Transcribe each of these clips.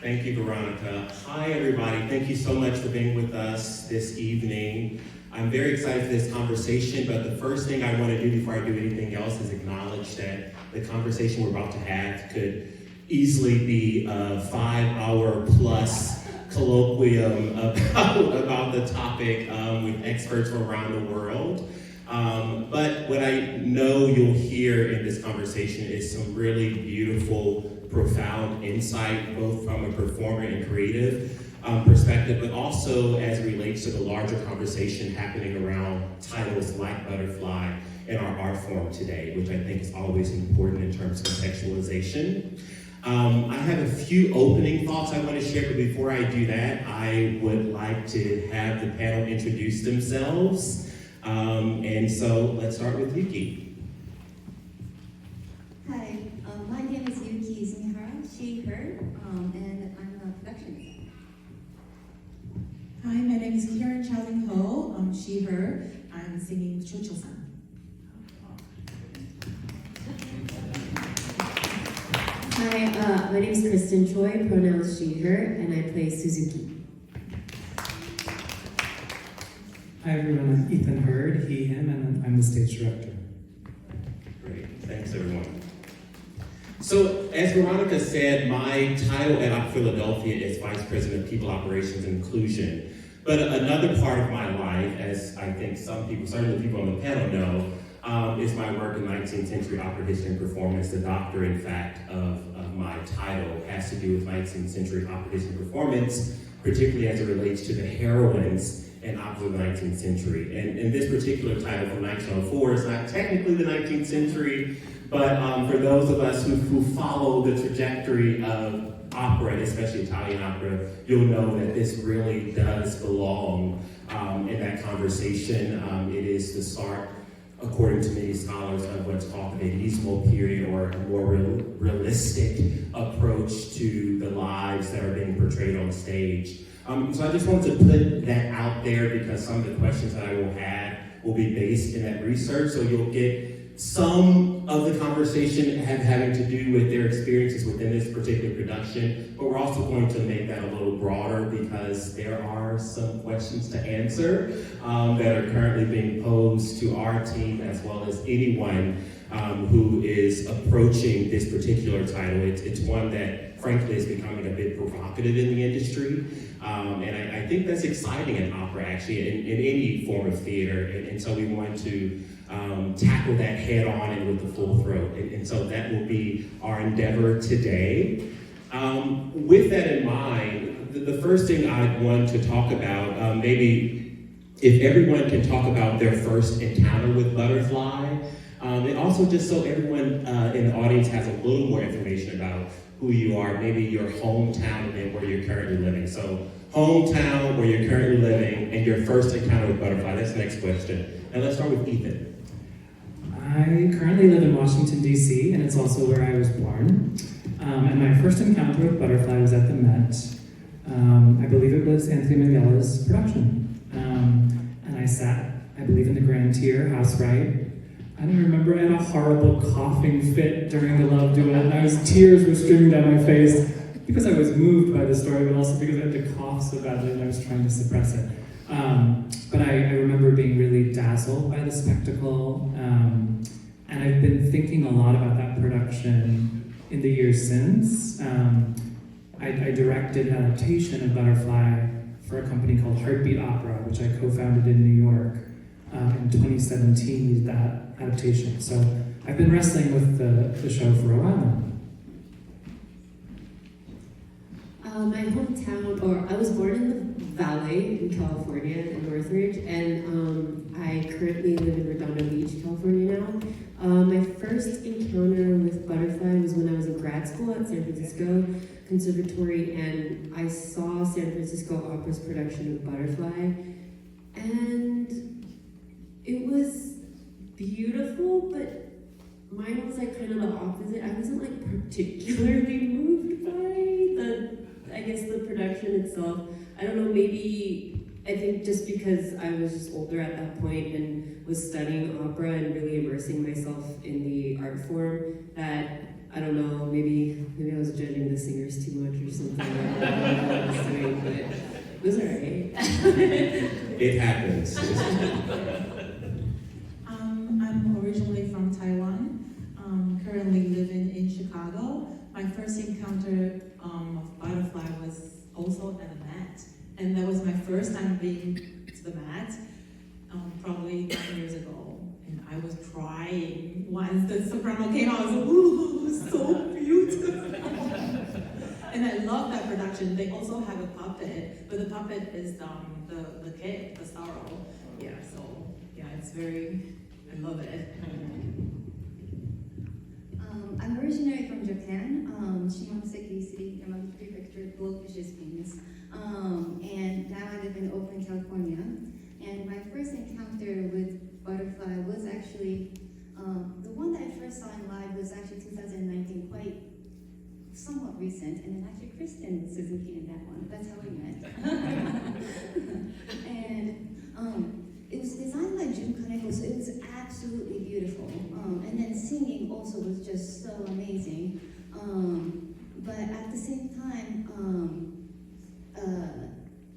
Thank you, Veronica. Hi, everybody. Thank you so much for being with us this evening. I'm very excited for this conversation, but the first thing I want to do before I do anything else is acknowledge that the conversation we're about to have could easily be a 5-hour plus colloquium about the topic with experts from around the world. But what I know you'll hear in this conversation is some really beautiful, profound insight, both from a performer and creative perspective, but also as it relates to the larger conversation happening around titles like Butterfly in our art form today, which I think is always important in terms of contextualization. I have a few opening thoughts I want to share, but before I do that, I would like to have the panel introduce themselves. And so let's start with Yuki. Hi, my name is Yuki Izumihara, she, her, and I'm a perfectionist. Hi, my name is Chia-ling Ho, she, her. I'm singing Cho-Cho-san. Hi, my name is Kristen, Choi, pronouns she, her, and I play Suzuki. Hi everyone, I'm Ethan Hurd, he, him, and I'm the stage director. Great, thanks everyone. So, as Veronica said, my title at Acon Philadelphia is Vice President of People Operations and Inclusion. But another part of my life, as I think some people, certainly people on the panel know, is my work in 19th century opera history and performance. The doctor, in fact, of my title has to do with 19th century opera history and performance, particularly as it relates to the heroines in opera of the 19th century. And this particular title from 1904 is not technically the 19th century, but for those of us who follow the trajectory of opera, and especially Italian opera, you'll know that this really does belong in that conversation. It is the start, according to many scholars, of what's called the medieval period, or a more realistic approach to the lives that are being portrayed on stage. So I just wanted to put that out there because some of the questions that I will have will be based in that research. So you'll get some of the conversation having to do with their experiences within this particular production, but we're also going to make that a little broader because there are some questions to answer that are currently being posed to our team as well as anyone who is approaching this particular title. It's one that frankly is becoming a bit provocative in the industry. And I think that's exciting in opera, actually, in any form of theater. And so we want to tackle that head on and with the full throat. And so that will be our endeavor today. With that in mind, the first thing I want to talk about, maybe if everyone can talk about their first encounter with Butterfly, and also just so everyone in the audience has a little more information about who you are, maybe your hometown and then where you're currently living. So hometown, where you're currently living, and your first encounter with Butterfly. That's the next question. And let's start with Ethan. I currently live in Washington, D.C., and it's also where I was born. And my first encounter with Butterfly was at the Met. I believe it was Anthony Minghella's production. And I sat, I believe, in the grand tier, house right. I remember I had a horrible coughing fit during the love duet, and tears were streaming down my face because I was moved by the story, but also because I had to cough so badly and I was trying to suppress it. But I remember being really dazzled by the spectacle, and I've been thinking a lot about that production in the years since. I directed an adaptation of Butterfly for a company called Heartbeat Opera, which I co-founded in New York. In 2017 we did that adaptation. So I've been wrestling with the show for a while now. My hometown, or I was born in the Valley in California, in Northridge, and I currently live in Redondo Beach, California now. My first encounter with Butterfly was when I was in grad school at San Francisco Conservatory, and I saw San Francisco Opera's production of Butterfly, and it was beautiful, but mine was like kind of the opposite. I wasn't like particularly moved by the production itself. I don't know, maybe, I think just because I was just older at that point and was studying opera and really immersing myself in the art form, that I don't know, maybe I was judging the singers too much or something. I don't know what I was doing, but it was alright. It happens. I'm originally from Taiwan. Currently living in Chicago. My first encounter of butterfly was also at a Met, and that was my first time being to the Met, probably 9 years ago. And I was crying once the soprano came out. I was like, ooh, so beautiful. And I love that production. They also have a puppet, but the puppet is the kid, the sorrow. Yeah, so yeah, it's very, I love it. I'm originally from Japan, Shimonoseki City, Yamaguchi Prefecture, both is just famous. And now I live in Oakland, California. And my first encounter with butterfly was actually, the one that I first saw in live was actually 2019, quite somewhat recent. And then actually Kristen Suzuki in that one. That's how we met. And it was designed by Jun Kaneko, so it was absolutely beautiful. And then singing also was just so amazing. But at the same time,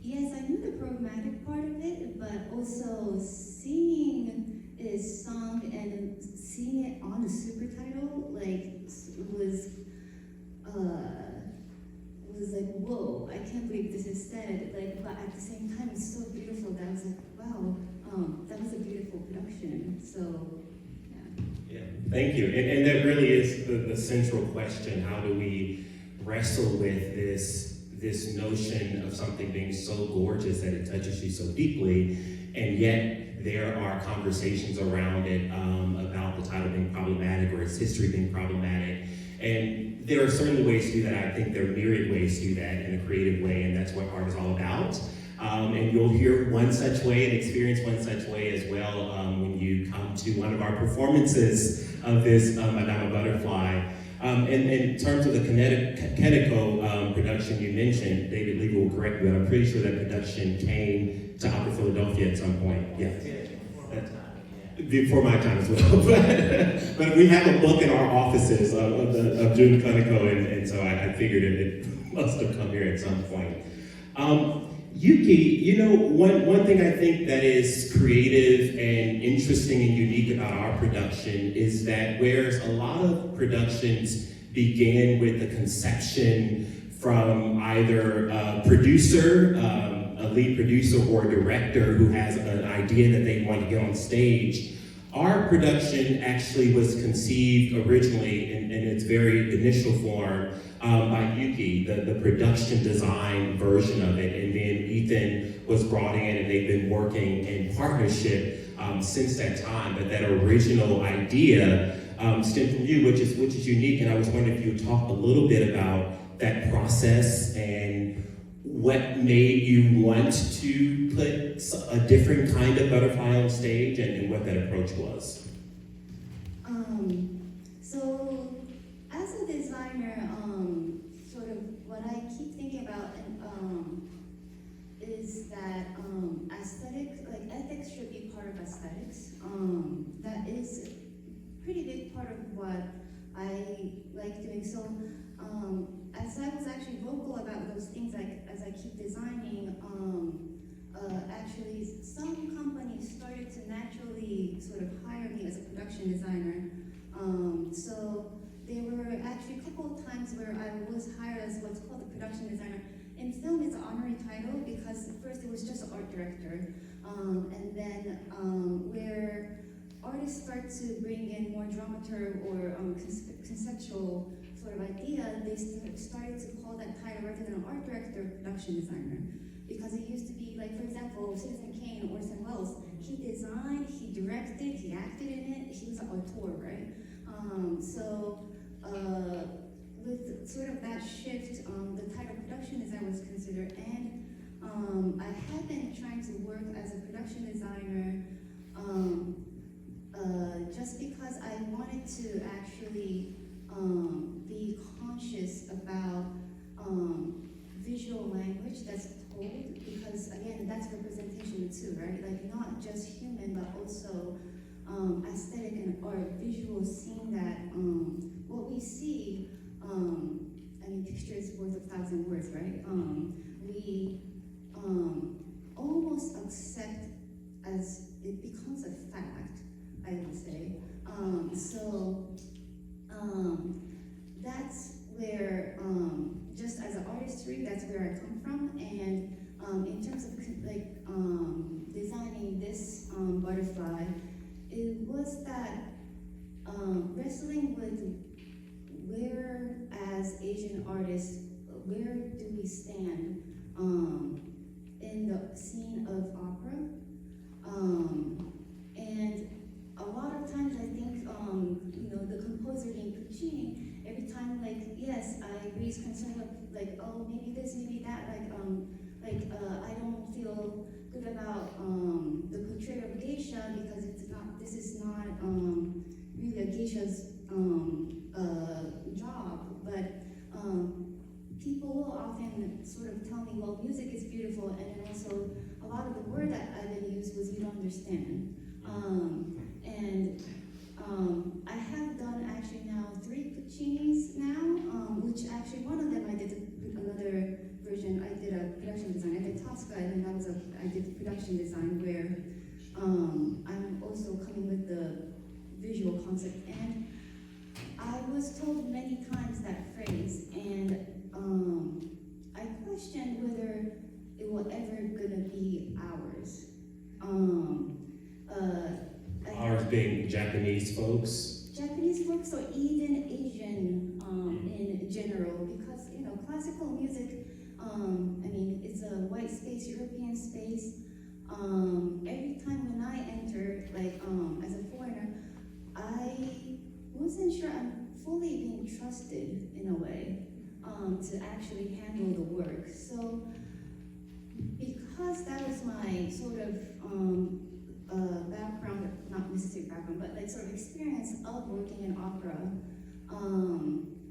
yes, I knew the programmatic part of it, but also seeing it sung and seeing it on the super title, like, was like, whoa, I can't believe this is said. Like, but at the same time, it's so beautiful that I was like, wow, that was a beautiful production. So, yeah. Thank you. And that really is the central question. How do we wrestle with this notion of something being so gorgeous that it touches you so deeply, and yet there are conversations around it about the title being problematic or its history being problematic. And there are certainly ways to do that. I think there are myriad ways to do that in a creative way, and that's what art is all about. And you'll hear one such way and experience one such way as well when you come to one of our performances of this Madama Butterfly. And in terms of the Kaneko production you mentioned, David Lee will correct me, but I'm pretty sure that production came to Opera Philadelphia at some point. Yes. Before my time as well. But we have a book in our offices of Jun Kaneko, and so I figured it must have come here at some point. Yuki, one thing I think that is creative and interesting and unique about our production is that whereas a lot of productions begin with the conception from either a producer, a lead producer or a director who has an idea that they want to get on stage, our production actually was conceived originally in its very initial form by Yuki, the production design version of it, and then Ethan was brought in and they've been working in partnership since that time, but that original idea stemmed from you, which is unique, and I was wondering if you would talk a little bit about that process and what made you want to put a different kind of butterfly on stage and what that approach was. So as a designer, sort of what I keep thinking about is that aesthetics, like ethics should be part of aesthetics. That is a pretty big part of what I like doing. So as I was actually vocal about those things, like as I keep designing, actually some companies started to naturally sort of hire me as a production designer. So there were actually a couple of times where I was hired as what's called a production designer. In film, it's an honorary title because at first it was just an art director. And then where artists start to bring in more dramaturg or conceptual sort of idea, they started to call that title rather than an art director, production designer. Because it used to be, like, for example, Citizen Kane or Orson Welles, he designed, he directed, he acted in it, he was an auteur, right? With sort of that shift, the title production designer was considered, and I had been trying to work as a production designer just because I wanted to actually be conscious about visual language that's told, because again, that's representation too, right? Like not just human, but also aesthetic and art, visual, seeing that what we see That's where, just as an artistry, that's where I come from. And in terms of designing this butterfly, it was that wrestling with where, as Asian artists, where do we stand in the scene of opera? And a lot of times I think, the composer being Puccini, every time, yes, I raise concern with, oh, maybe this, maybe that, I don't feel good about the portrayal of geisha because this is not really a geisha's job, but people will often sort of tell me, well, music is beautiful, and then also a lot of the word that I didn't use was you don't understand. I have done actually now 3 Puccinis now, which actually one of them I did another version. I did a production design. I did Tosca, and then I did production design where I'm also coming with the visual concept. And I was told many times that phrase, and I questioned whether it will ever gonna be ours. Ours being Japanese folks. Japanese folks or even Asian in general, because classical music, it's a white space, European space. Every time when I enter, as a foreigner, I wasn't sure I'm fully being trusted in a way to actually handle the work. So because that was my sort of background, not necessarily background, but sort of experience of working in opera,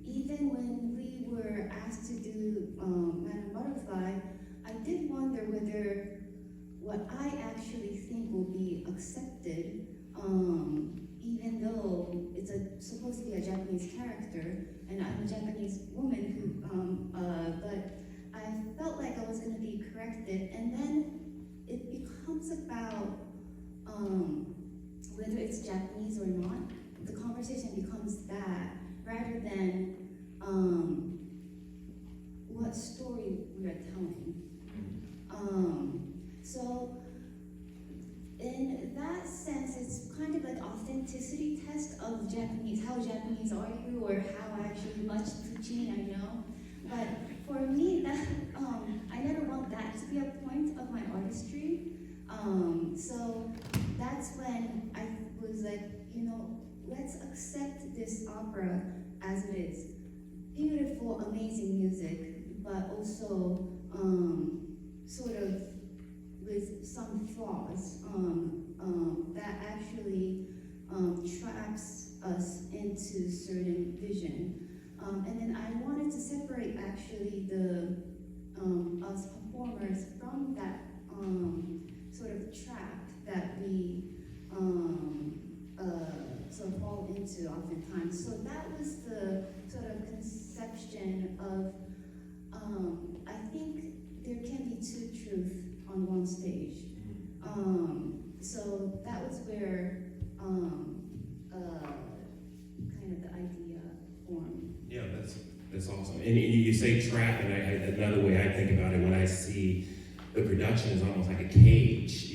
even when we were asked to do Madame Butterfly, I did wonder whether what I actually think will be accepted, even though it's supposed to be a Japanese character, and I'm a Japanese woman but I felt like I was going to be corrected, and then it becomes about whether it's Japanese or not. The conversation becomes that, rather than what story we are telling. So in that sense, it's kind of like authenticity test of Japanese. How Japanese are you, or how actually much Puccini I know. But for me, that I never want that to be a point of my artistry. So that's when I was like, let's accept this opera as it is. Beautiful, amazing music, but also sort of with some flaws that actually traps us into certain vision. And then I wanted to separate actually the us performers from that sort of trap that we sort of fall into oftentimes. So that was the sort of conception of, I think there can be 2 truths on one stage. So that was where kind of the idea formed. Yeah, that's awesome. And you say trap, and another way I think about it when I see the production is almost like a cage.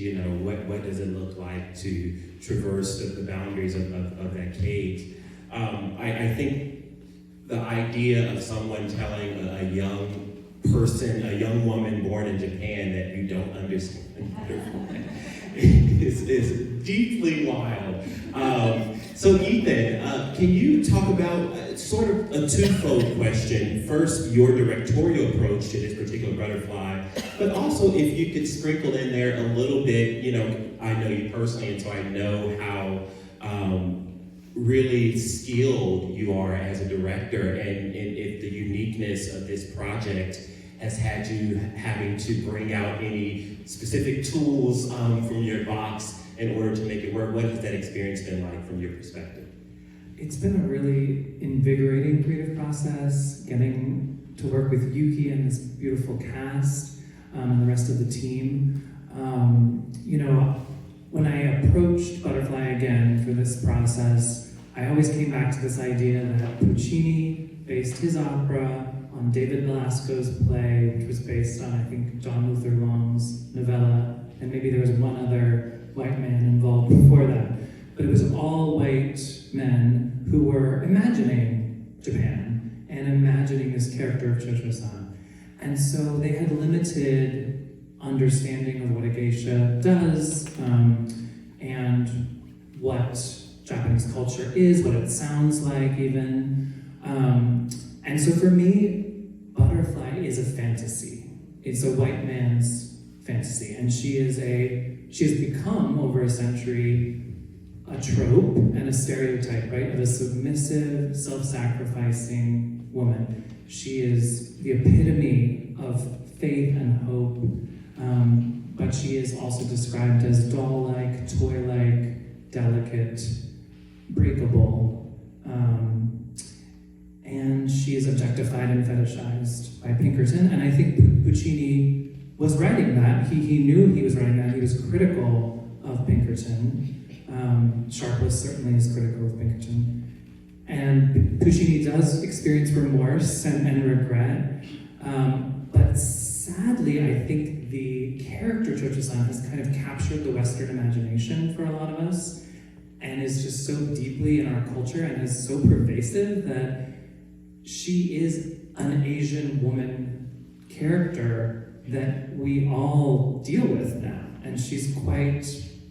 What does it look like to traverse the boundaries of that cage? I think the idea of someone telling a young person, a young woman born in Japan that you don't understand is deeply wild. So Ethan, can you talk about sort of a twofold question? First, your directorial approach to this particular butterfly, but also if you could sprinkle in there a little bit, I know you personally, and so I know how really skilled you are as a director, and if the uniqueness of this project has had you having to bring out any specific tools from your box in order to make it work. What has that experience been like from your perspective? It's been a really invigorating creative process, getting to work with Yuki and this beautiful cast and the rest of the team. When I approached Butterfly again for this process, I always came back to this idea that Puccini based his opera on David Belasco's play, which was based on, I think, John Luther Long's novella, and maybe there was one other white man involved before that. But it was all white men who were imagining Japan and imagining this character of Cho-Cho-san. And so they had limited understanding of what a geisha does, and what Japanese culture is, what it sounds like even. And so for me, Butterfly is a fantasy. It's a white man's fantasy. And she has become, over a century, a trope and a stereotype, right, of a submissive, self-sacrificing woman. She is the epitome of faith and hope, but she is also described as doll-like, toy-like, delicate, breakable, and she is objectified and fetishized by Pinkerton. And I think Puccini was writing that. He knew he was writing that. He was critical of Pinkerton. Sharp was certainly as critical of Pinkerton. And Puccini does experience remorse and regret. But sadly, I think the character Cho-Cho-san has kind of captured the Western imagination for a lot of us, and is just so deeply in our culture and is so pervasive that she is an Asian woman character that we all deal with now. And she's quite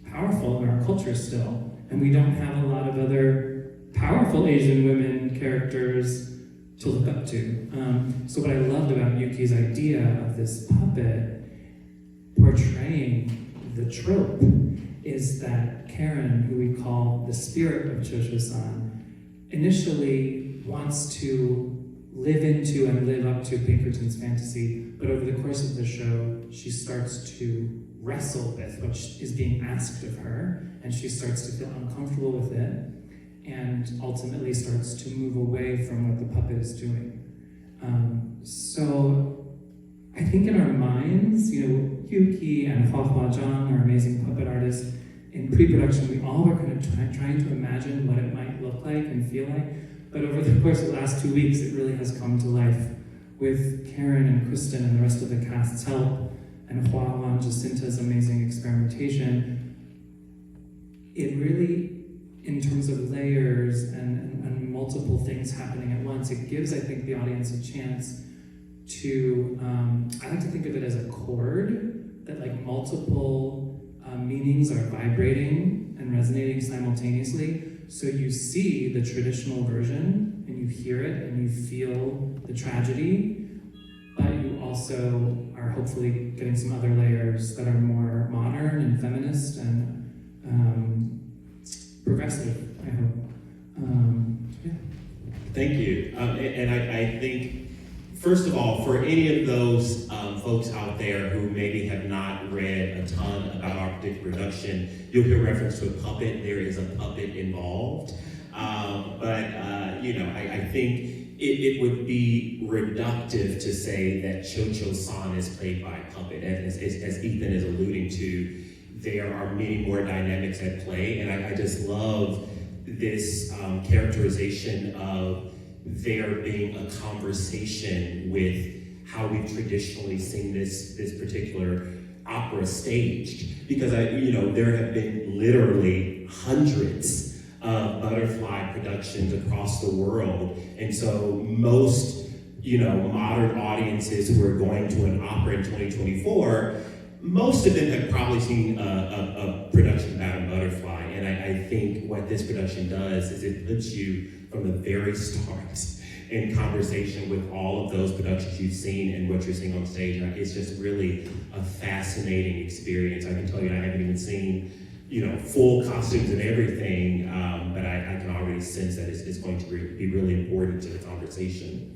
powerful in our culture still. And we don't have a lot of other powerful Asian women characters to look up to. So what I loved about Yuki's idea of this puppet portraying the trope is that Karen, who we call the spirit of Cho-Cho-san, initially wants to live into and live up to Pinkerton's fantasy, but over the course of the show, she starts to wrestle with what is being asked of her, and she starts to feel uncomfortable with it, and ultimately starts to move away from what the puppet is doing. So I think in our minds, Yuki and Hua Zhang, our amazing puppet artists, in pre-production, we all were kind of trying to imagine what it might look like and feel like. But over the course of the last 2 weeks, it really has come to life with Karen and Kristen and the rest of the cast's help, and Hua and Jacinta's amazing experimentation. It really, in terms of layers and multiple things happening at once, it gives, I think, the audience a chance to, I like to think of it as a chord, that like multiple meanings are vibrating and resonating simultaneously. So you see the traditional version, and you hear it, and you feel the tragedy, but you also are hopefully getting some other layers that are more modern and feminist and progressive, I hope. Yeah. Thank you. And I think, first of all, for any of those folks out there who maybe have not read a ton about our particular production, you'll hear reference to a puppet. There is a puppet involved. I think it would be reductive to say that Cho-Cho-san is played by a puppet. As Ethan is alluding to, there are many more dynamics at play, and I just love this characterization of there being a conversation with how we've traditionally seen this particular opera staged. Because there have been literally hundreds of Butterfly productions across the world, and so most modern audiences who are going to an opera in 2024, most of them have probably seen a production about a butterfly. And I think what this production does is it puts you from the very start in conversation with all of those productions you've seen and what you're seeing on stage. And it's just really a fascinating experience. I can tell you I haven't even seen full costumes and everything, but I can already sense that it's going to be really important to the conversation.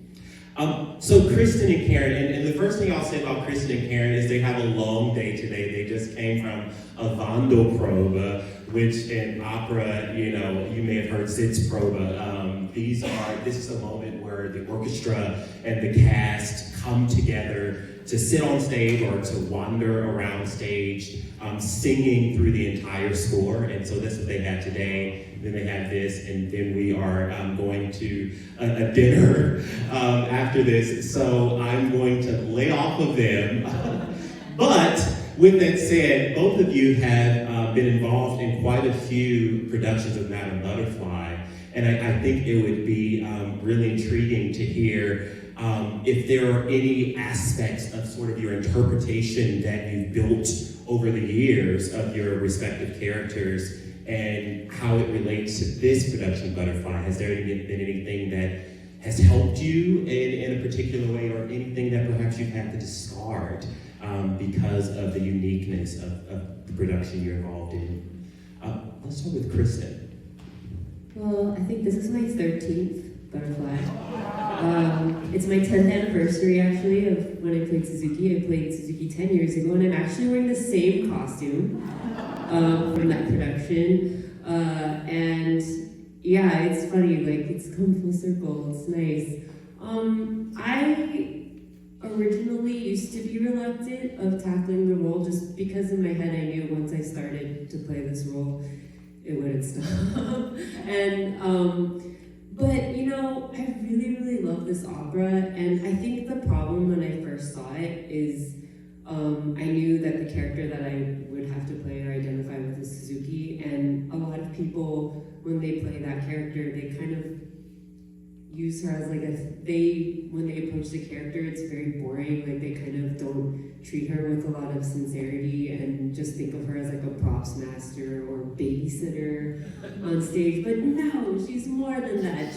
So Kristen and Karen, and the first thing I'll say about Kristen and Karen is they have a long day today. They just came from a Wandelprobe, which in opera, you may have heard Sitzprobe. This is a moment where the orchestra and the cast come together to sit on stage or to wander around stage, singing through the entire score. And so that's what they had today. then they have this, and then we are going to a dinner after this. So I'm going to lay off of them. But with that said, both of you have been involved in quite a few productions of Madame Butterfly, and I think it would be really intriguing to hear if there are any aspects of sort of your interpretation that you've built over the years of your respective characters and how it relates to this production, Butterfly. Has there been anything that has helped you in a particular way, or anything that perhaps you've had to discard because of the uniqueness of the production you're involved in? Let's start with Kristen. Well, I think this is my 13th Butterfly. It's my 10th anniversary, actually, of when I played Suzuki. I played Suzuki 10 years ago, and I'm actually wearing the same costume from that production. And yeah, it's funny, like, it's come full circle. It's nice. I originally used to be reluctant of tackling the role just because in my head I knew once I started to play this role, it wouldn't stop. And but you know, I really, really love this opera, and I think the problem when I first saw it is I knew that the character that I would have to play or identify with is Suzuki, and a lot of people, when they play that character, they kind of use her as like when they approach the character, it's very boring, like they kind of don't treat her with a lot of sincerity and just think of her as like a props master or babysitter on stage. But no, she's more than that.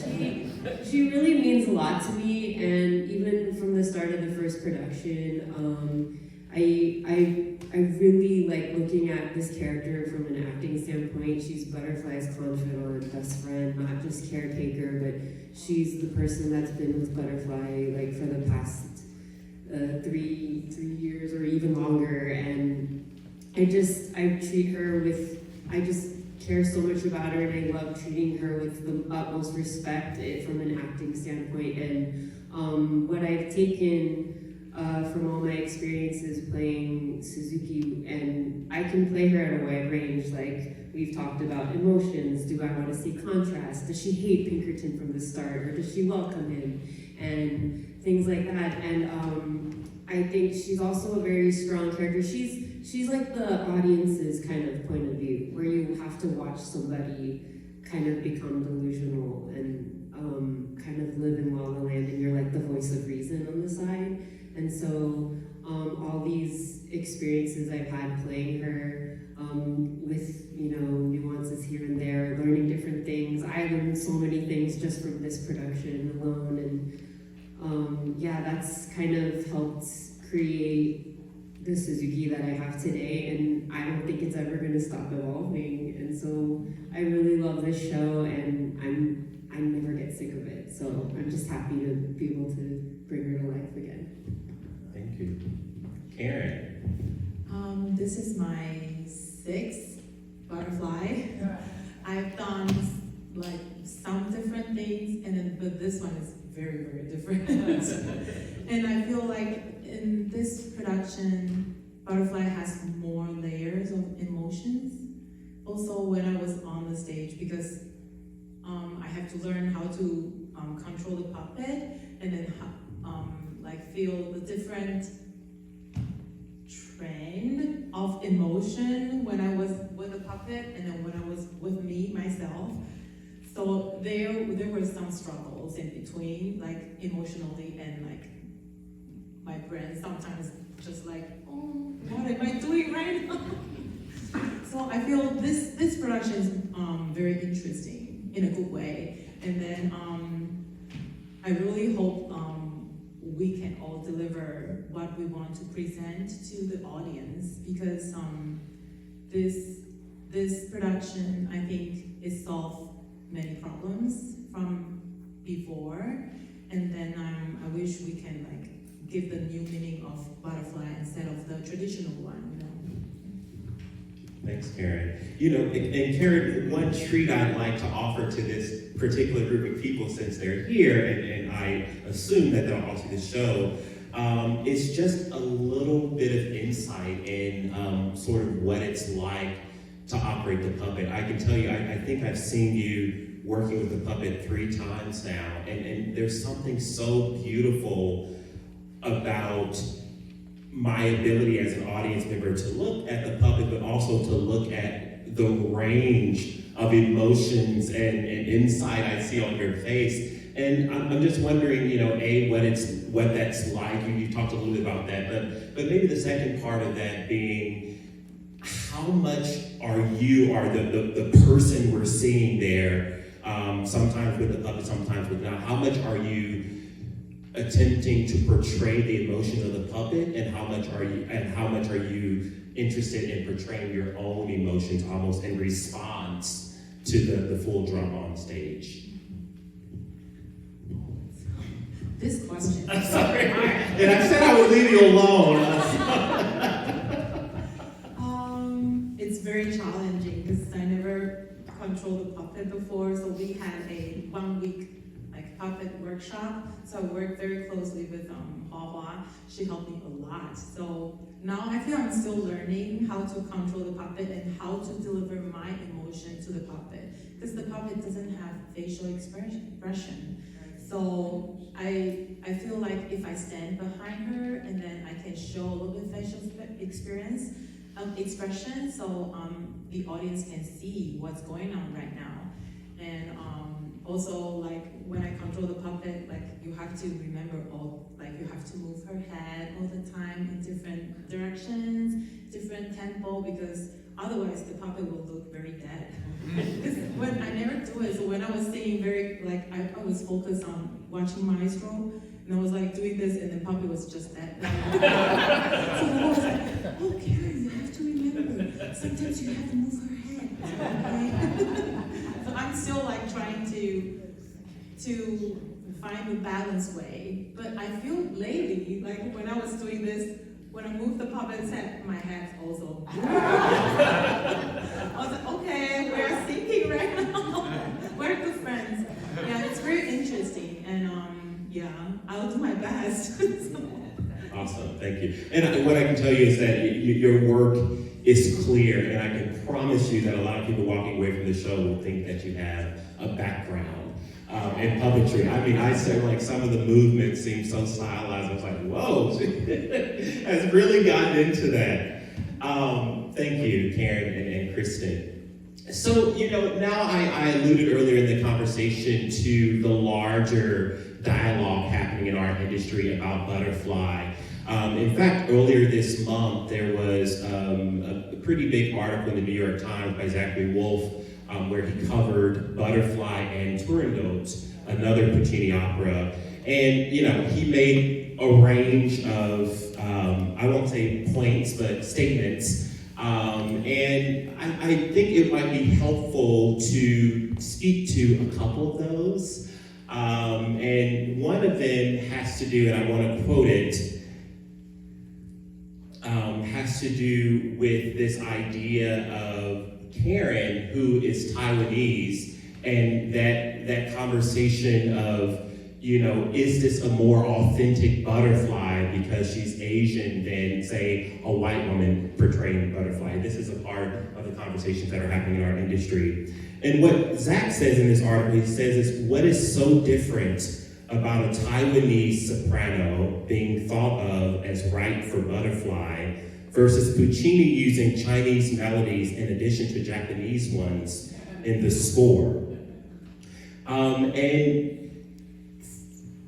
She really means a lot to me, and even from the start of the first production, I really like looking at this character from an acting standpoint. She's Butterfly's confidant, best friend, not just caretaker, but she's the person that's been with Butterfly like for the past 3 years or even longer, and I just care so much about her, and I love treating her with the utmost respect from an acting standpoint. And what I've taken from all my experiences playing Suzuki, and I can play her at a wide range, like we've talked about emotions. Do I want to see contrast? Does she hate Pinkerton from the start, or does she welcome him? And things like that. And I think she's also a very strong character. She's like the audience's kind of point of view, where you have to watch somebody kind of become delusional and kind of live in La La Land, and you're like the voice of reason on the side. And so all these experiences I've had playing her with, you know, nuances here and there, learning different things. I learned so many things just from this production alone, and yeah, that's kind of helped create the Suzuki that I have today, and I don't think it's ever going to stop evolving. And so I really love this show, and I never get sick of it. So I'm just happy to be able to bring her to life again. Thank you. Karen. This is my 6th Butterfly. I've done like some different things, but this one is very, very different. And I feel like in this production, Butterfly has more layers of emotions. Also, when I was on the stage, because I have to learn how to control the puppet, and then like feel the different trend of emotion when I was with the puppet, and then when I was with me myself. So there were some struggles in between, like emotionally, and like my brain sometimes just like, oh, what am I doing right now? So I feel this production is very interesting in a good way, and then I really hope we can all deliver what we want to present to the audience, because this production, I think, is solved many problems from before, and then I wish we can like give the new meaning of Butterfly instead of the traditional one, you know. Thanks, Karen. You know, and Karen, one treat I'd like to offer to this particular group of people, since they're here, and I assume that they'll all see the show, is just a little bit of insight in sort of what it's like to operate the puppet. I can tell you, I think I've seen you working with the puppet 3 times now, and there's something so beautiful about my ability as an audience member to look at the puppet, but also to look at the range of emotions and insight I see on your face. And I'm just wondering, you know, A, what that's like. You talked a little bit about that, but maybe the second part of that being, how much are you, or the person we're seeing there, sometimes with the puppet, sometimes with not, how much are you attempting to portray the emotions of the puppet, and how much are you interested in portraying your own emotions almost in response to the full drama on stage? This question. I'm sorry. And I said I would leave you alone. It's very challenging because I never controlled the puppet before. So we had a 1-week puppet workshop. So I worked very closely with Hua. She helped me a lot. So now I feel I'm still learning how to control the puppet and how to deliver my emotion to the puppet, because the puppet doesn't have facial expression. So I feel like if I stand behind her and then I can show a little bit facial expression, so the audience can see what's going on right now. And also, like, when I control the puppet, like, you have to remember you have to move her head all the time in different directions, different tempo, because otherwise the puppet will look very dead. Because when I never do it, so when I was singing I was focused on watching Maestro, and I was like doing this, and the puppet was just dead. So I was like, oh, Karen, you have to remember, sometimes you have to move her head. Okay? So I'm still like trying to find a balanced way, but I feel lately, like when I was doing this, when I moved the puppet's head, my head also. I was like, okay, we're syncing right now. We're good friends. Yeah, it's very interesting, and yeah, I'll do my best. Awesome, thank you. And what I can tell you is that your work is clear, and I can promise you that a lot of people walking away from the show will think that you have a background in puppetry. I mean, I said, like, some of the movements seem so stylized. I was like, whoa, she has really gotten into that. Thank you, Karen and Kristen. So, you know, now I alluded earlier in the conversation to the larger dialogue happening in our industry about butterfly. In fact, earlier this month, there was a pretty big article in the New York Times by Zachary Wolfe, where he covered Butterfly and Turandot, another Puccini opera. And, you know, he made a range of, I won't say points, but statements. And I think it might be helpful to speak to a couple of those. And one of them has to do, and I want to quote it, has to do with this idea of Karen, who is Taiwanese, and that conversation of, you know, is this a more authentic butterfly because she's Asian than, say, a white woman portraying butterfly? This is a part of the conversations that are happening in our industry. And what Zach says in this article, he says, is what is so different about a Taiwanese soprano being thought of as right for butterfly versus Puccini using Chinese melodies in addition to Japanese ones in the score. And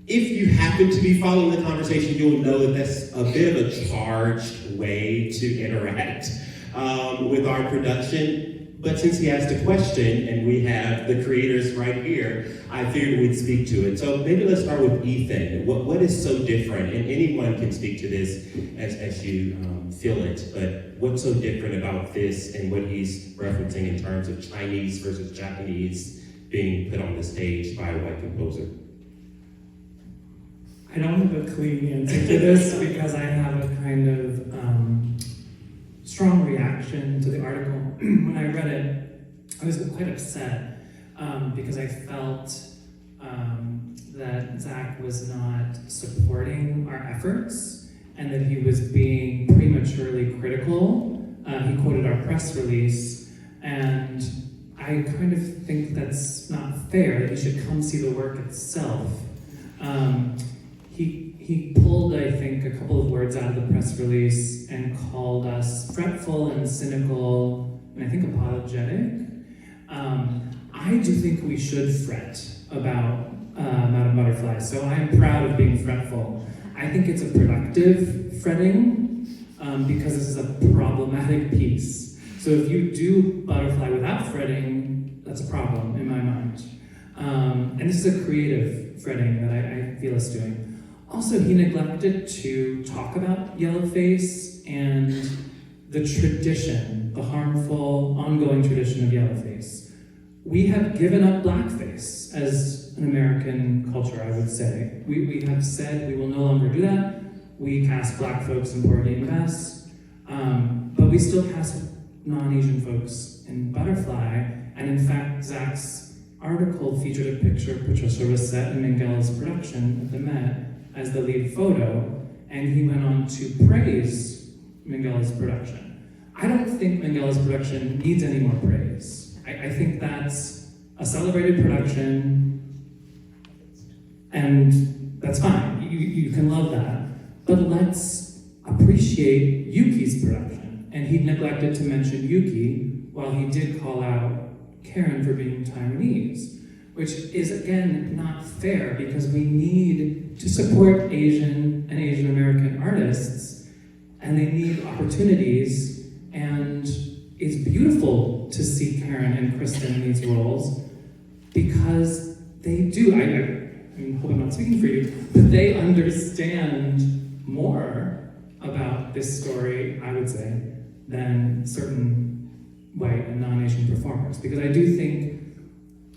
if you happen to be following the conversation, you'll know that that's a bit of a charged way to interact with our production. But since he asked a question and we have the creators right here, I figured we'd speak to it. So maybe let's start with Ethan. What is so different? And anyone can speak to this as you feel it, but what's so different about this and what he's referencing in terms of Chinese versus Japanese being put on the stage by a white composer? I don't have a clean answer to this because I have a kind of strong reaction to the article. When I read it, I was quite upset because I felt that Zach was not supporting our efforts and that he was being prematurely critical. He quoted our press release And I kind of think that's not fair, that he should come see the work itself. He pulled, I think, a couple of words out of the press release and called us fretful and cynical, and I think apologetic. I do think we should fret about Madame Butterfly, so I'm proud of being fretful. I think it's a productive fretting, because this is a problematic piece. So if you do Butterfly without fretting, that's a problem in my mind. And this is a creative fretting that I feel us doing. Also, he neglected to talk about yellowface and the tradition, the harmful, ongoing tradition of yellowface. We have given up blackface as an American culture, I would say. We have said we will no longer do that. We cast black folks in Porgy and Bess, but we still cast non-Asian folks in Butterfly. And in fact, Zach's article featured a picture of Patricia Rissette and Minghell's production at the Met as the lead photo, and he went on to praise Minghell's production. I don't think Minghell's production needs any more praise. I think that's a celebrated production, and that's fine. You can love that. But let's appreciate Yuki's production. And he neglected to mention Yuki, while he did call out Karen for being Taiwanese, which is, again, not fair, because we need to support Asian and Asian American artists, and they need opportunities, and it's beautiful to see Karen and Kristen in these roles, because they do, I hope I'm not speaking for you, but they understand more about this story, I would say, than certain white and non-Asian performers. Because I do think,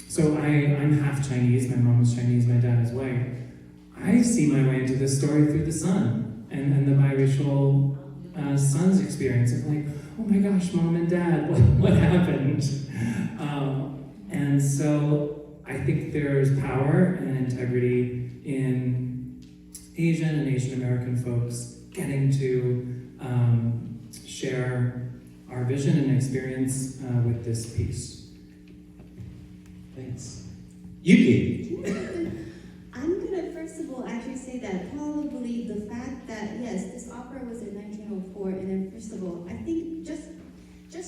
so I'm half Chinese, my mom is Chinese, my dad is white. I see my way into this story through the son and the biracial son's experience of like, oh my gosh, mom and dad, what happened? And so I think there's power and integrity in Asian and Asian American folks getting to share our vision and experience with this piece. Thanks. Yuki. I'm gonna first of all actually say that probably the fact that yes, this opera was in 1904, and then first of all, I think just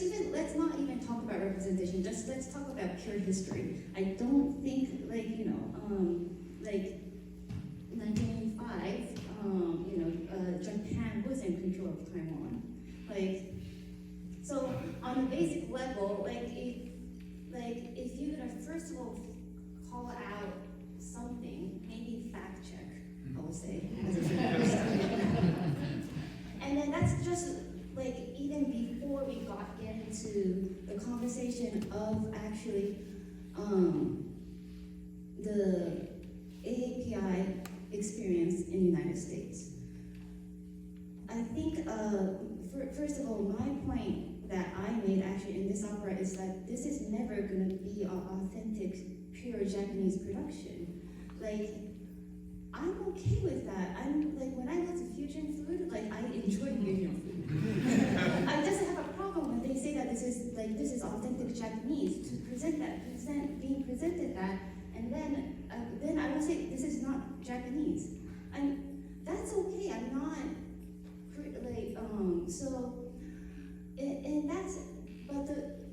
even let's not even talk about representation. Just let's talk about pure history. I don't think like 1905, Japan was in control of Taiwan. Like, so on a basic level, if you're gonna first of all call out something, maybe fact check, I would say, as a journalist. And then that's just like even before we get into the conversation of actually the AAPI experience in the United States. I think, first of all, my point that I made actually in this opera is that this is never going to be an authentic, pure Japanese production. Like, I'm okay with that. I'm like, when I go to fusion food, like, I enjoy fusion food. I just have a problem when they say that this is authentic Japanese, to being presented that, and then I will say this is not Japanese. And that's okay. I'm not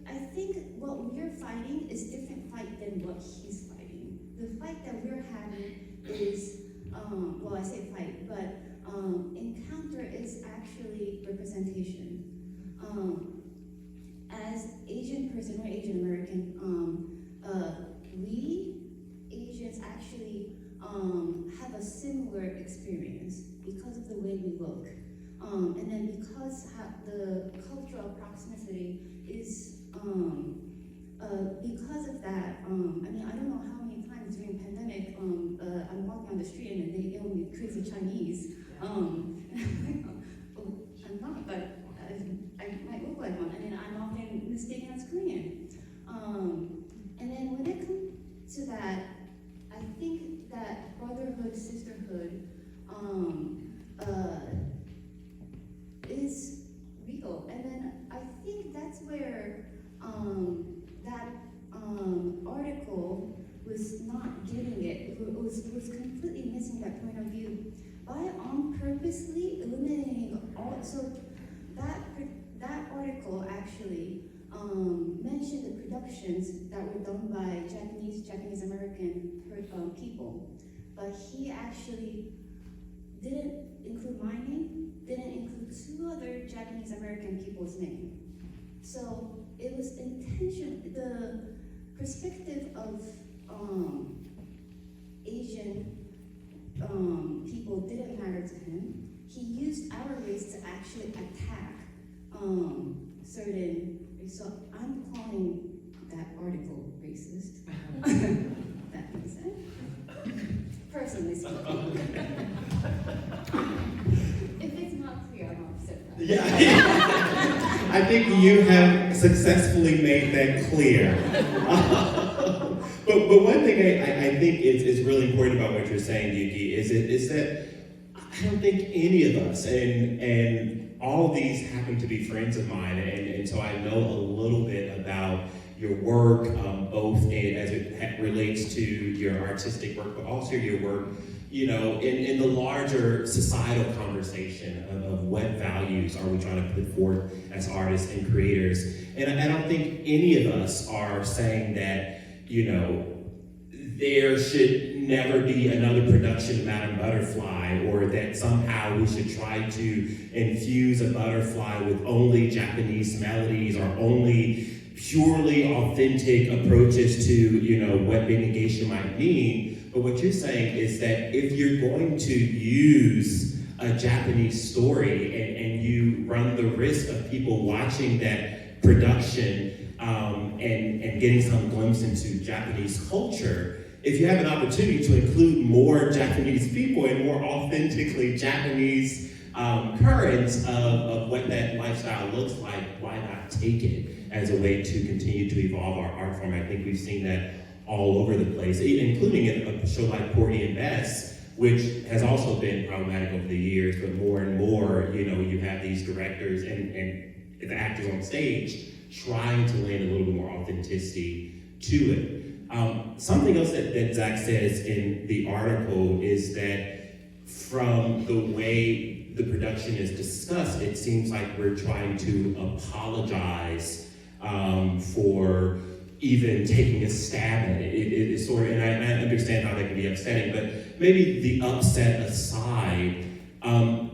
I think what we're fighting is different fight than what he's fighting. The fight that we're having is, I say fight, but encounter is actually representation. As Asian person or Asian American, we Asians actually have a similar experience because of the way we look. And then because the cultural proximity is, because of that, I don't know how many times during pandemic, I'm walking on the street and they yell me crazy Chinese. I'm not, but I might look like one, and then I'm often mistaken as Korean. And then when it comes to that, I think that brotherhood, sisterhood, is real. And then I think that's where purposely eliminating all. So that article actually mentioned the productions that were done by Japanese American people, but he actually didn't include my name, didn't include 2 other Japanese American people's name. So it was intentional. The perspective of Asian people didn't matter to him. He used our race to actually attack certain. So I'm calling that article racist. That makes sense. Personally speaking. If it's not clear, I'm upset. Yeah, I think you have successfully made that clear. But one thing I think is really important about what you're saying, Yuki, is that I don't think any of us, and all of these happen to be friends of mine, and so I know a little bit about your work, both as it relates to your artistic work, but also your work, in the larger societal conversation of what values are we trying to put forth as artists and creators. And I don't think any of us are saying that, there should never be another production of Madame Butterfly, or that somehow we should try to infuse a butterfly with only Japanese melodies or only purely authentic approaches to, what being a geisha might mean. But what you're saying is that if you're going to use a Japanese story and you run the risk of people watching that production and getting some glimpse into Japanese culture, if you have an opportunity to include more Japanese people and more authentically Japanese currents of what that lifestyle looks like, why not take it as a way to continue to evolve our art form? I think we've seen that all over the place, including in a show like Porgy and Bess, which has also been problematic over the years, but more and more, you have these directors and the actors on stage trying to lend a little bit more authenticity to it. Something else that Zach says in the article is that from the way the production is discussed, it seems like we're trying to apologize for even taking a stab at it. It's sort of, and I understand how that can be upsetting, but maybe the upset aside, I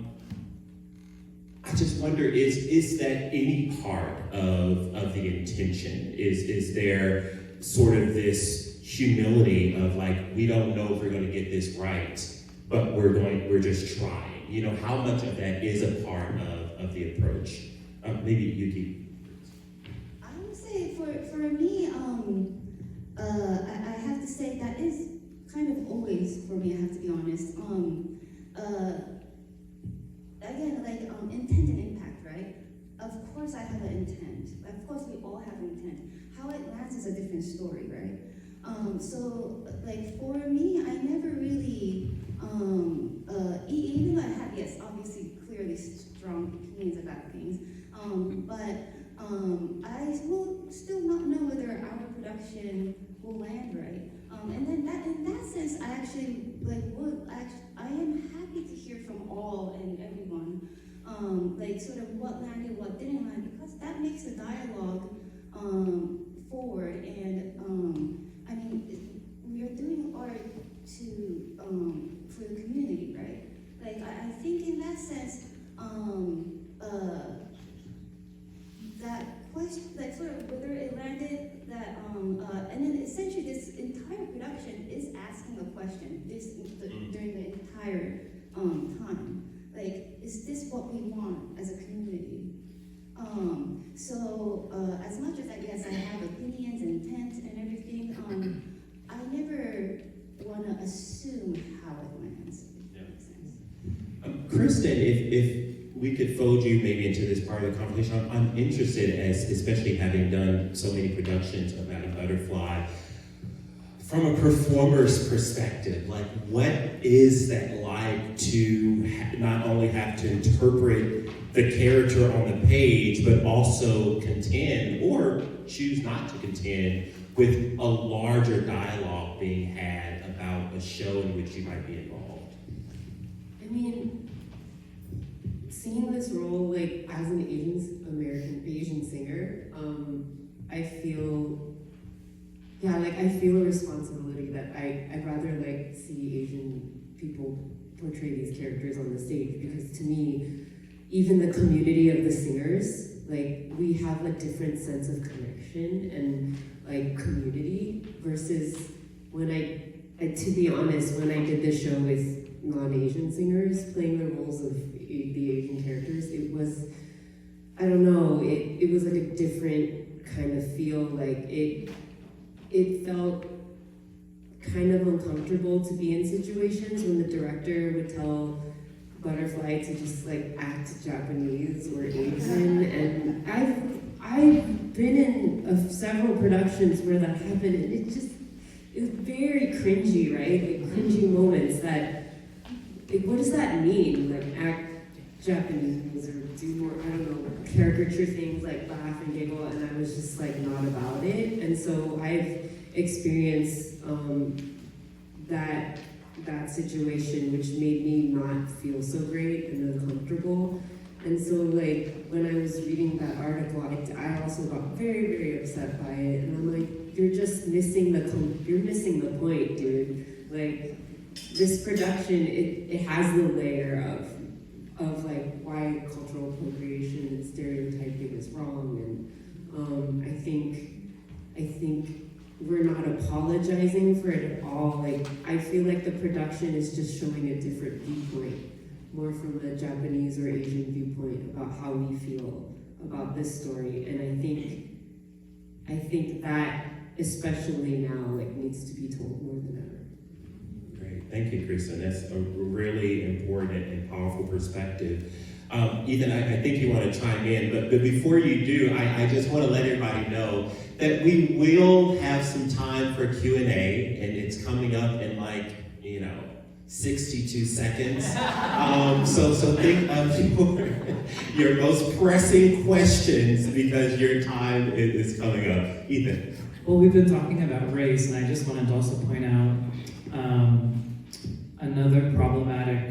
just wonder, is that any part of the intention? Is there sort of this humility of like, we don't know if we're going to get this right, but we're just trying? How much of that is a part of the approach? Maybe Yuki. I would say for me, I have to say that is kind of always for me. I have to be honest. Again, like intent and impact, right? Of course, I have an intent. Of course, we all have an intent. How it lands is a different story, right? So, like for me, I never really, even though I have, yes, obviously, clearly strong opinions about things, but I will still not know whether our production will land right. And then in that sense, I actually I am happy to hear from all and everyone, like sort of what landed, what didn't land, because that makes the dialogue forward. And I mean, we are doing art for the community, right? Like I think in that sense, that question, like sort of whether it landed that, and then essentially this entire production is asking a question during the entire time. Like, is this what we want as a community? So as much as I have opinions and intent and everything, I never want to assume how it lands. If that makes sense. Kristen, if we could fold you maybe into this part of the conversation, I'm interested, especially having done so many productions of Madame Butterfly, from a performer's perspective, like what is that like to not only have to interpret the character on the page, but also contend or choose not to contend with a larger dialogue being had about a show in which you might be involved? I mean, seeing this role, like, as an Asian singer, I feel, yeah, like, I feel a responsibility that I'd rather, like, see Asian people portray these characters on the stage, because to me, even the community of the singers, like, we have a different sense of connection and, like, community, versus when to be honest, when I did this show with non-Asian singers playing the roles of the Asian characters, it was, I don't know, it was like a different kind of feel. Like, it felt kind of uncomfortable to be in situations when the director would tell Butterfly to just, like, act Japanese or Asian, and I've been in several productions where that happened, and it was very cringy, right? Like, cringy moments that, like, what does that mean? Like, act Japanese or do more, I don't know, caricature things, like laugh and giggle, and I was just, like, not about it. And so I've experienced that situation, which made me not feel so great and uncomfortable. And so, like, when I was reading that article, I also got very, very upset by it. And I'm like, you're just missing the point, dude. Like, this production, it has the layer of like, why cultural appropriation and stereotyping is wrong. And I think we're not apologizing for it at all. Like, I feel like the production is just showing a different viewpoint, more from a Japanese or Asian viewpoint about how we feel about this story. And I think that, especially now, like, needs to be told more than ever. Great, thank you, Kristen. That's a really important and powerful perspective. Ethan, I think you want to chime in, but before you do, I just want to let everybody know that we will have some time for Q&A, and it's coming up in, like, 62 seconds. So think of your most pressing questions, because your time is coming up. Ethan. Well, we've been talking about race, and I just wanted to also point out another problematic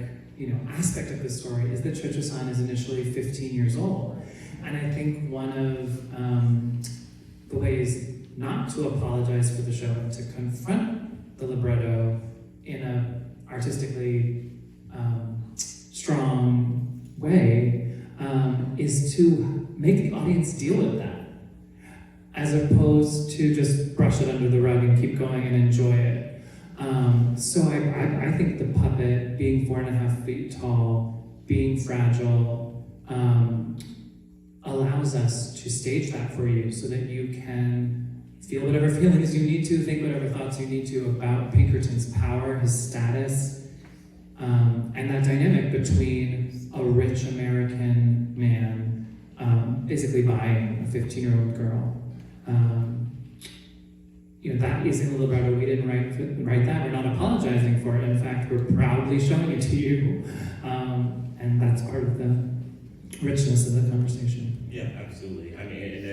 aspect of this story is that Cho-Cho-san is initially 15 years old. And I think one of the ways not to apologize for the show and to confront the libretto in a artistically strong way is to make the audience deal with that, as opposed to just brush it under the rug and keep going and enjoy it. So I think the puppet being 4.5 feet tall, being fragile, allows us to stage that for you so that you can feel whatever feelings you need to, think whatever thoughts you need to about Pinkerton's power, his status, and that dynamic between a rich American man basically buying a 15-year-old girl. That is in the libretto. We didn't write that. We're not apologizing for it. In fact, we're proudly showing it to you. And that's part of the richness of the conversation. Yeah, absolutely. I mean, and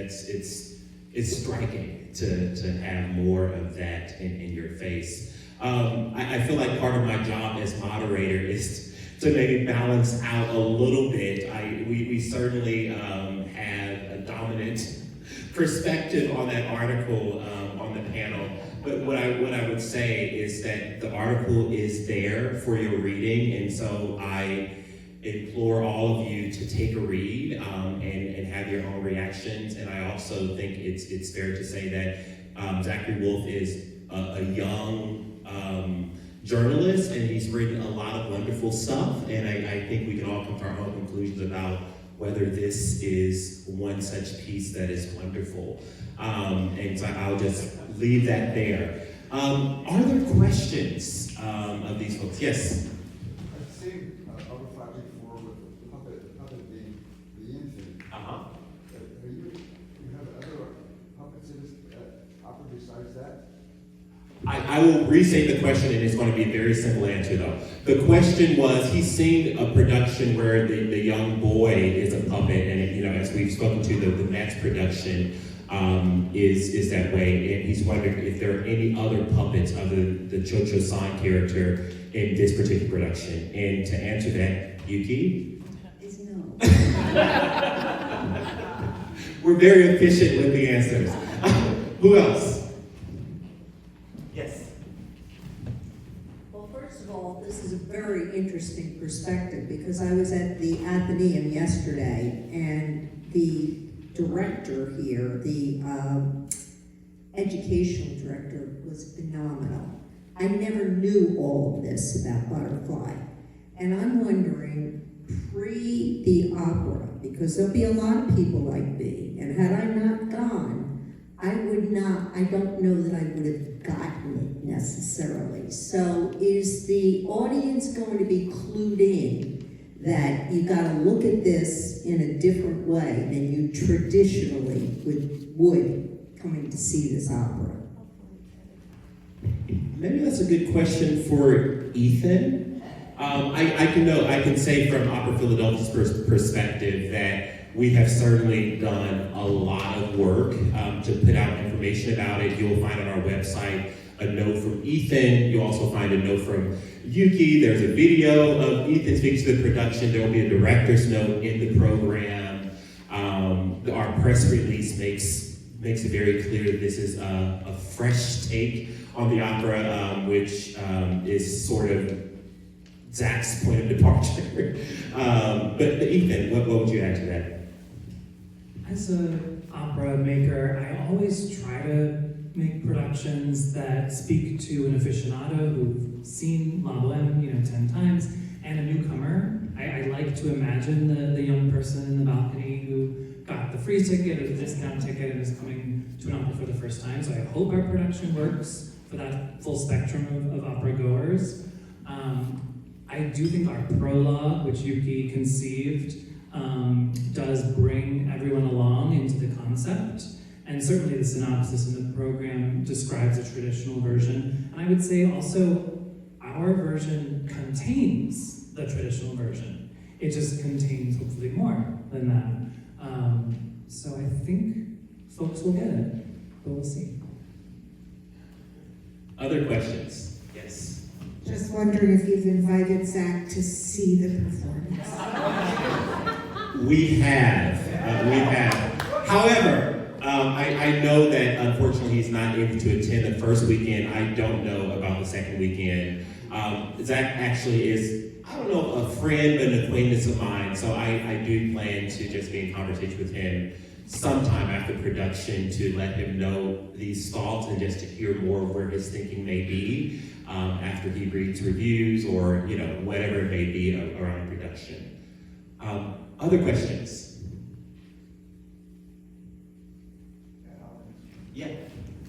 it's striking to have more of that in your face. I feel like part of my job as moderator is to maybe balance out a little bit. We certainly have a dominant perspective on that article on the panel, but what I would say is that the article is there for your reading, and so I implore all of you to take a read and have your own reactions. And I also think it's fair to say that Zachary Wolfe is a young journalist, and he's written a lot of wonderful stuff, and I think we can all come to our own conclusions about whether this is one such piece that is wonderful. And so I'll just leave that there. Are there questions of these folks? Yes? I've seen other projects before with the puppet being the infant. Uh-huh. You have other puppets in this opera besides that? I will restate the question, and it's going to be a very simple answer, though. The question was, he's seen a production where the young boy is a puppet, and as we've spoken to, the Mets production is that way, and he's wondering if there are any other puppets other than the Cho-Cho-san character in this particular production. And to answer that, Yuki? Is no. We're very efficient with the answers. Who else? Yes. Well, first of all, this is a very interesting perspective because I was at the Athenaeum yesterday and the director here, the educational director, was phenomenal. I never knew all of this about butterfly. And I'm wondering, pre the opera, because there'll be a lot of people like me, and had I not gone, I don't know that I would have gotten it necessarily. So is the audience going to be clued in that you gotta look at this in a different way than you traditionally would coming to see this opera? Maybe that's a good question for Ethan. I can say from Opera Philadelphia's perspective that we have certainly done a lot of work to put out information about it. You'll find on our website a note from Ethan. You'll also find a note from Yuki. There's a video of Ethan speaks to the production. There will be a director's note in the program. Our press release makes it very clear that this is a fresh take on the opera, which is sort of Zach's point of departure. But Ethan, what would you add to that? As an opera maker, I always try to make productions that speak to an aficionado who've seen La Boheme, 10 times, and a newcomer. I like to imagine the young person in the balcony who got the free ticket or the discount ticket and is coming to an opera for the first time. So I hope our production works for that full spectrum of opera goers. I do think our prologue, which Yuki conceived, does bring everyone along into the concept. And certainly the synopsis in the program describes a traditional version. And I would say also our version contains the traditional version. It just contains hopefully more than that. So I think folks will get it, but we'll see. Other questions? Yes. Just wondering if you've invited Zach to see the performance. We have. However, I know that unfortunately he's not able to attend the first weekend. I don't know about the second weekend. Zach actually is, I don't know, a friend but an acquaintance of mine, so I do plan to just be in conversation with him sometime after production to let him know these thoughts and just to hear more of where his thinking may be after he reads reviews or whatever it may be around production. Other questions? Yeah.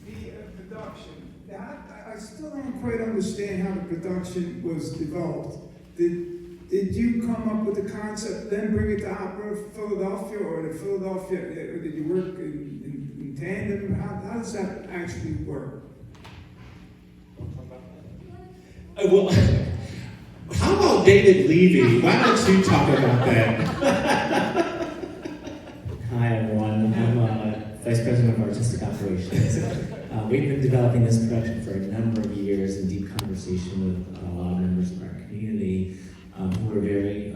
The production. I still don't quite understand how the production was developed. Did you come up with the concept, then bring it to Opera Philadelphia, or did you work in tandem? How does that actually work? Well, how about David Levy? Why don't you talk about that? Hi everyone, I'm Vice President of Artistic Operations. We've been developing this production for a number of years in deep conversation with a lot of members of our community who are very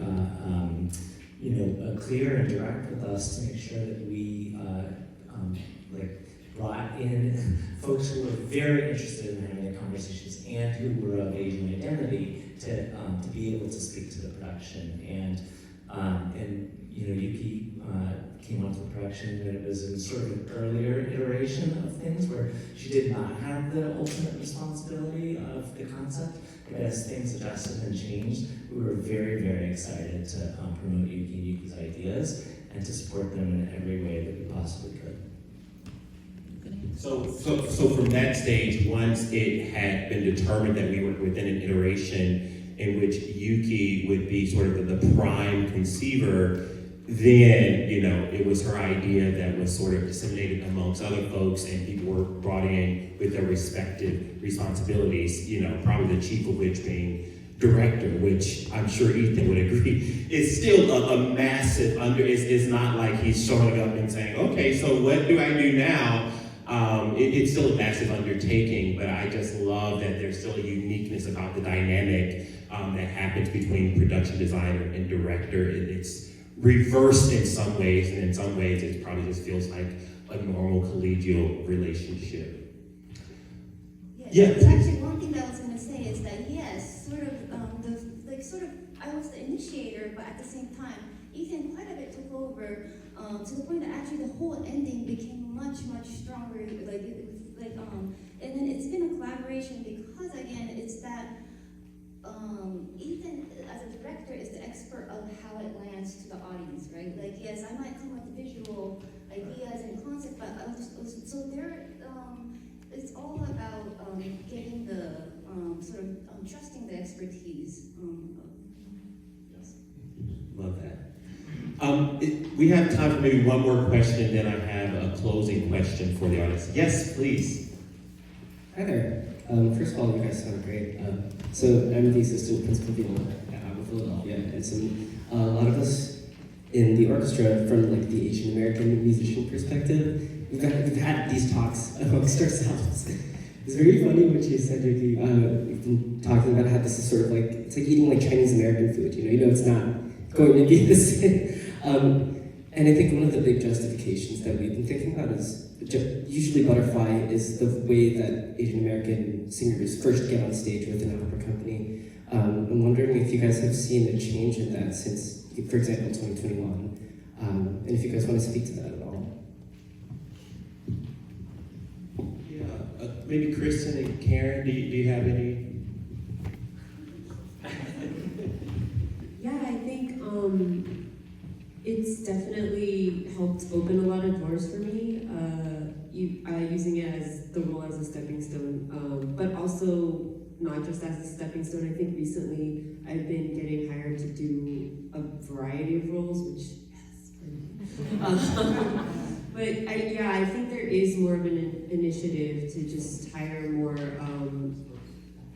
clear and direct with us to make sure that we brought in folks who were very interested in having the conversations and who were of Asian identity to be able to speak to the production. And Yuki came onto the production when it was in sort of an earlier iteration of things where she did not have the ultimate responsibility of the concept. But as things adjusted and changed, we were very, very excited to promote Yuki and Yuki's ideas and to support them in every way that we possibly could. So from that stage, once it had been determined that we were within an iteration in which Yuki would be sort of the prime conceiver, then it was her idea that was sort of disseminated amongst other folks, and people were brought in with their respective responsibilities. Probably the chief of which being director, which I'm sure Ethan would agree is still a massive It's not like he's showing up and saying, "Okay, so what do I do now?" It's still a massive undertaking, but I just love that there's still a uniqueness about the dynamic that happens between production designer and director. It's reversed in some ways, and in some ways it probably just feels like a normal collegial relationship. Yeah. It's actually one thing that I was going to say is that yes, I was the initiator, but at the same time, Ethan quite a bit took over to the point that actually the whole ending became much stronger. And then it's been a collaboration because again, it's that Ethan as a director is the expert of how it lands to the audience, right? Like yes, I might come with the visual ideas and concept, but it's all about getting the trusting the expertise. Yes. Love that. We have time for maybe one more question, then I have a closing question for the audience. Yes, please. Hi there. First of all, you guys sound great. So I'm the assistant principal viola at Philadelphia, and so a lot of us in the orchestra, from like the Asian American musician perspective, we've had these talks amongst ourselves. It's very funny what you said, Yuki. We've been talking about how this is sort of like, it's like eating like Chinese American food, you know it's not going to be the same. And I think one of the big justifications that we've been thinking about is, usually Butterfly is the way that Asian American singers first get on stage with an opera company. I'm wondering if you guys have seen a change in that since, for example, 2021, and if you guys want to speak to that at all. Yeah, maybe Kristen and Karen, do you have any? Yeah, I think it's definitely helped open a lot of doors for me, using it as the role as a stepping stone, but also not just as a stepping stone. I think recently I've been getting hired to do a variety of roles, which but I think there is more of an initiative to just hire more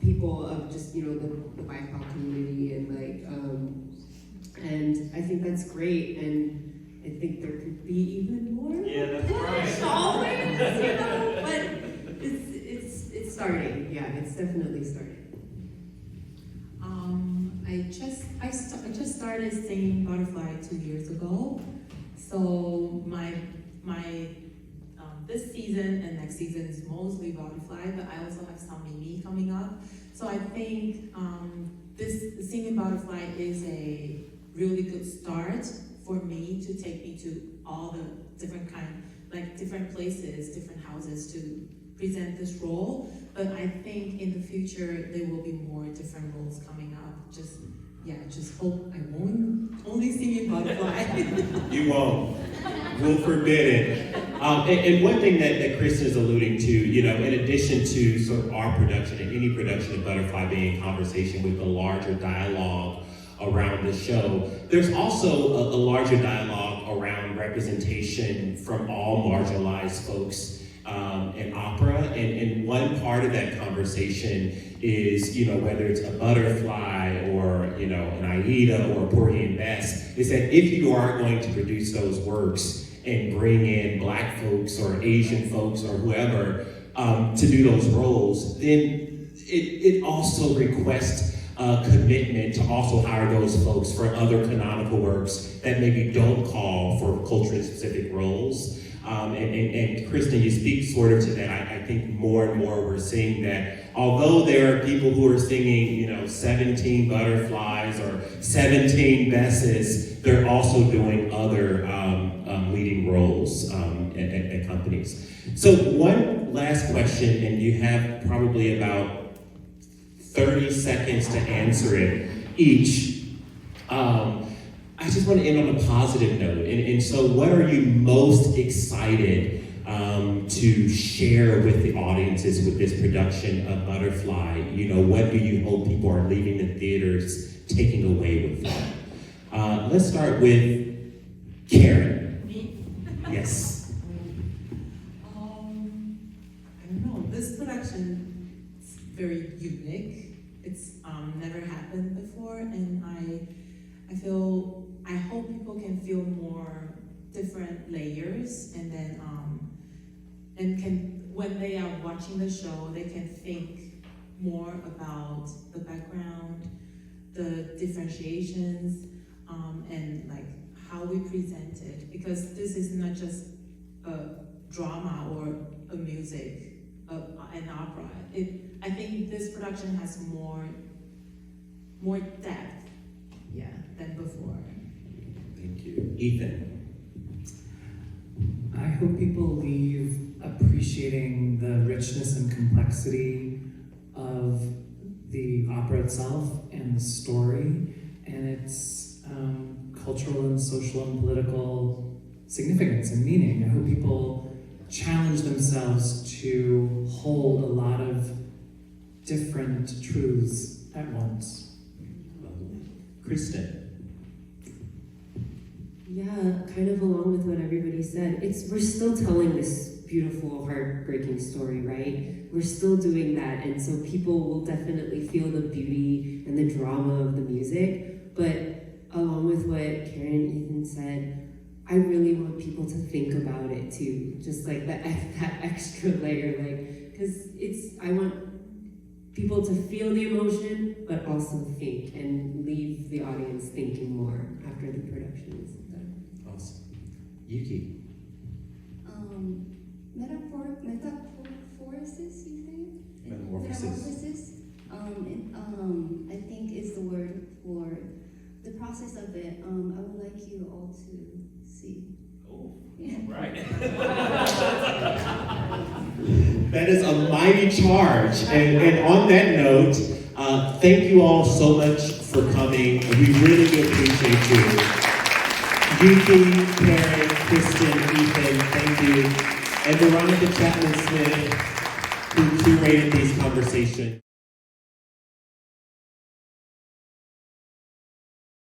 people of just the BIPOC community and I think that's great, and I think there could be even more. Yeah, that's right. Always, but it's starting. Yeah, it's definitely starting. I just started singing Butterfly 2 years ago, so my this season and next season is mostly Butterfly, but I also have some Mimi coming up. So I think this singing Butterfly is a really good start for me to take me to all the different different places, different houses to present this role. But I think in the future there will be more different roles coming up. Just hope I won't only sing in Butterfly. You won't. We'll forbid it. And one thing that Kristen is alluding to, in addition to sort of our production and any production of Butterfly being in conversation with the larger dialogue around the show, there's also a larger dialogue around representation from all marginalized folks in opera. And one part of that conversation is, whether it's a Butterfly or, an Aida or a Porgy and Bess, is that if you are going to produce those works and bring in Black folks or Asian folks or whoever to do those roles, then it also requests commitment to also hire those folks for other canonical works that maybe don't call for culturally specific roles. And Kristen, you speak sort of to that. I think more and more we're seeing that although there are people who are singing, 17 Butterflies or 17 Besses, they're also doing other leading roles at companies. So one last question, and you have probably about 30 seconds to answer it each. I just want to end on a positive note. And so what are you most excited to share with the audiences with this production of Butterfly? What do you hope people are leaving the theaters taking away with them? Let's start with Karen. Me? Yes. I don't know. This production is very unique. It's never happened before, and I hope people can feel more different layers, and then when they are watching the show, they can think more about the background, the differentiations, and how we present it, because this is not just a drama or a music, an opera. I think this production has more depth, than before. Thank you. Ethan. I hope people leave appreciating the richness and complexity of the opera itself and the story and its cultural and social and political significance and meaning. I hope people challenge themselves to hold a lot of different truths at once. Kristen. Yeah, kind of along with what everybody said. We're still telling this beautiful, heartbreaking story, right? We're still doing that, and so people will definitely feel the beauty and the drama of the music. But along with what Karen and Ethan said, I really want people to think about it too, just like that extra layer, because I want people to feel the emotion, but also think and leave the audience thinking more after the production is done. Awesome. Yuki. Metamorphosis, you think? Metamorphosis. I think is the word for the process of it. I would like you all to see. Oh, yeah. Right. That is a mighty charge. And on that note, thank you all so much for coming. We really do appreciate you. Yuki, Karen, Kristen, Ethan, thank you. And Veronica Chapman-Smith, who curated these conversations.